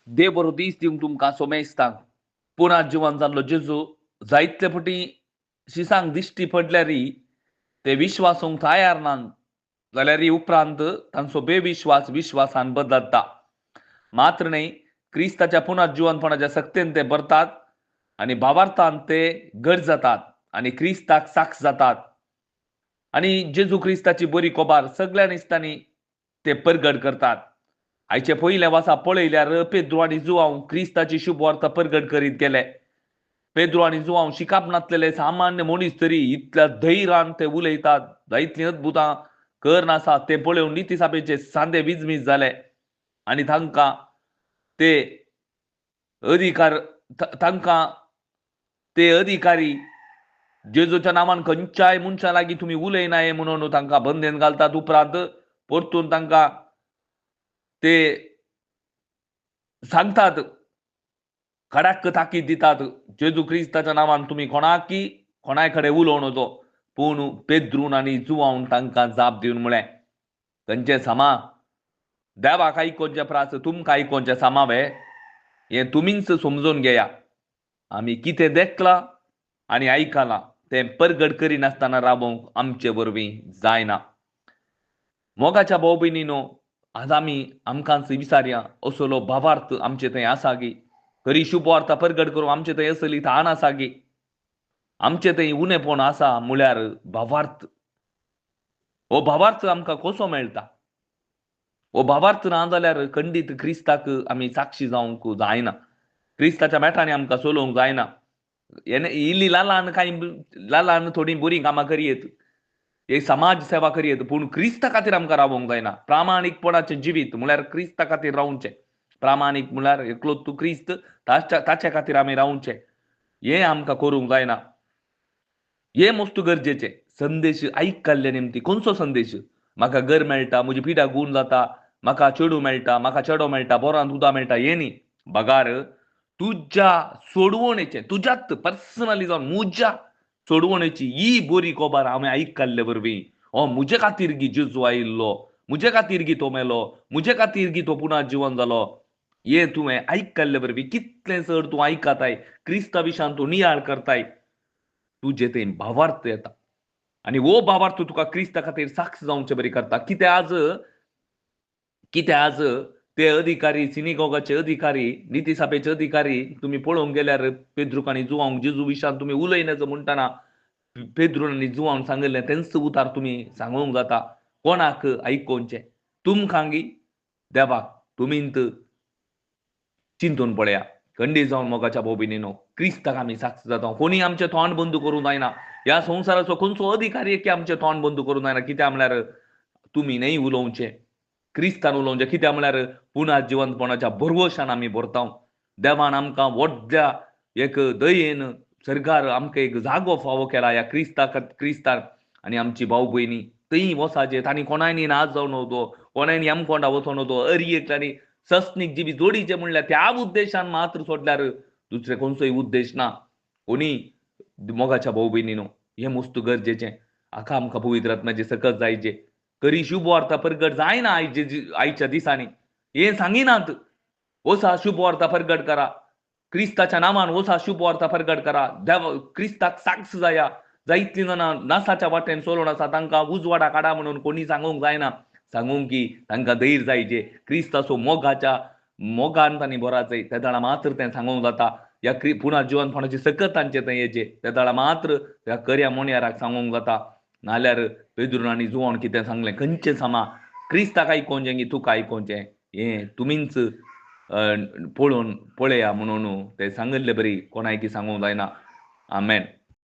दे बरो दीस दिवंक तुमकां सोमेस्तांक पुना जिवन जाल्लो जेजू जायते फावटी शिसांक दिश्टी पडल्यारय ते विश्वासूंक तयार नात जाल्यारय उपरांत तांचो बेविश्वास विश्वासान बदलता. मात्र न्ही क्रिस्ताच्या पुनर्जिवनपणाच्या सक्तेन ते भरतात आनी भावार्थान ते घट जातात आनी क्रिस्ताक साक्ष जातात आनी जेजू क्रिस्ताची बरी कोबार सगळ्या इश्टांनी ते परगट करतात. आयचे पयले वर्सा पळयल्यार पेद्रू आनी जुआंव क्रिस्ताची शुभ वार्ता परगट करीत गेले. पेद्रू आनी जुआंव शिकाप नासलेले सामान्य मनीस तरी इतल्या धैर्यान ते उलयतात, जायतलीं अद्भुतां करनासात ते पळोवन नितीसाबेचे सांदे विजमीज जाले आनी तांकां ते अधिकारी जेजूच्या नांवान खंयच्याय मनशा लागीं तुमी उलयनाये म्हणून तांकां बंदेन घालतात. उपरांत परतून तांकां ते सांगतात, खडाक्क ताकीद दितात, जेजू क्रिस्ताच्या नांवान तुमी कोणाय कडेन उलोव नजो. पूण पेद्रून आनी जुआंवन तांकां जाप दिवन म्हळें, खंयचे सामा देवाक आयकोवचें प्रास तुमकां आयकोवचें सामावे हें तुमीच समजून घेया. आमी कितें देखलां आनी आयकलां तें परगट करिनासतना रावोवंक आमचे वरवीं जायना. मोगाच्या भाव भयणीनो, आज आमकांच विचारया, असलो भावार्थ आमचे थंय आसा गी? खरी शुभ वार्ता परगट करूंक आमचे थंय असली थान आसा गी? आमचे थंय उणेपण आसा म्हळ्यार भावार्थ. हो भावार्थ आमकां कसो मेळटा? हो भावार्थ ना जाल्यार खंडीत क्रिस्ताक आमी साक्षी जावंक जायना. क्रिस्ताच्या मेठांनी आमकां चलोवंक जायना. इल्ली ल्हान थोडी बरी कामां करयेत, एक समाज सेवा करयेत, पूण क्रिस्ता खातीर आमकां रावोंक जायना. प्रामाणीकपणाचें जिवीत म्हळ्यार क्रिस्ता खातीर रावचें. प्रामाणीक म्हळ्यार एकलो तूं क्रिस्त ताचे खातीर आमी रावचें, हें आमकां करूंक जायना. हे मस्तू गरजेचें. संदेश आयकल्ले निमती खंयचो संदेश? म्हाका घर मेळटा, म्हजी पिड्याक गूण जाता, म्हाका चेडूं मेळटा, म्हाका चेडो मेळटा, बोरांत उदक मेळटा, हें न्ही. बगार तुज्या सोडवणेचें, तुज्यात पर्सनली जावन म्हज्या सोडवणेची ही बरी खबर हांवें आयकल्ले वरवीं. म्हजे खातीर गी जेजू आयिल्लो, म्हजे खातीर गी तो मेलो, म्हजे खातीर गी तो पुनर्जीवन जालो. हें तुवें आयकल्ले वरवीं कितलें चड तूं आयकताय, क्रिस्ता विशयान तूं नियाळ करताय, तुजे थंय भावार्थ येता. आनी हो भावार्थ तुका क्रिस्ता खातीर साक्ष जावचें बरी करता. कितें आज ते अधिकारी, सिनेगॉगाचे अधिकारी, नितीसाबेचे अधिकारी तुमी पळोवंक गेल्यार पेद्रूक आनी जुआंवक जेजू विशयान तुमी उलयनाजो म्हणटना पेद्रून आनी जुआंवन सांगलें तेंच उतार तुमी सांगूंक जाता. कोणाक आयकोवचें? तुमकां गी देवाक तुमींत चिंतून पळया. खंडीत जावन मोगाच्या भाव भयणीनो, क्रिस्ताक आमी साक्ष जाता. कोणी आमचें तोंड बंद करूंक जायना. ह्या संवसाराचो खंयचो अधिकारी आमचें तोंड बंद करूंक जायना. कित्याक म्हळ्यार तुमी न्हय उलोवचें, क्रिस्तान उलोवचें. कित्याक म्हळ्यार पुनर्जीवनपणाच्या भरवशान आमी भरता. देवान आमकां व्हडल्या एक दयेन सरकार आमकां एक जागो फावो केला ह्या क्रिस्तान. आनी आमची भाव भयणी थंय वचाचें. तांणी कोणायनी नाच जावं नजो, कोणायनी आमकोंडा वचूं नजो, अरियेक आनी सस्नीक जिवी जोडीचें म्हणल्यार त्या उद्देशान मात्र सोडल्यार दुसरे खंयचोय उद्देश ना. कोणी मोगाच्या भाव भयणीनो, हें मस्त गरजेचें. हाका आमकां पवित्र आत्म्याची सकत जायचे. खरी शुभ वार्ता परगट जायना आयच्या दिसांनी. हें सांगिनात. वचा शुभ वार्ता परगट करा, क्रिस्ताच्या नांवान वचा शुभ वार्ता परगट करा, क्रिस्ताक साक्ष जाया. जायतलीं जाणां नासाच्या वाटेन चलून आसा, तांकां उजवाडाक हाडा म्हणून कोणी सांगूंक जायना. सांगूंक की तांकां धैर्य जायचें. क्रिस्ताचो मोगान तांणी बराचय, त्या दाळा मात्र तें सांगूंक जाता. ह्या पुनर्जीवनपणाची सकत तांचे थंय येचे, त्या दाळा मात्र ह्या खऱ्या मोनयाराक सांगूंक जाता. नाल्यार पेद्रून आनी जुआंवन कितें सांगलें खंयचें सामा क्रिस्ताक आयकोवचें की तुका आयकोवचें, हें तुमीच पळोवन पळया म्हणून ते सांगिल्ले बरी कोणायकी सांगूंक जायना. आमेन.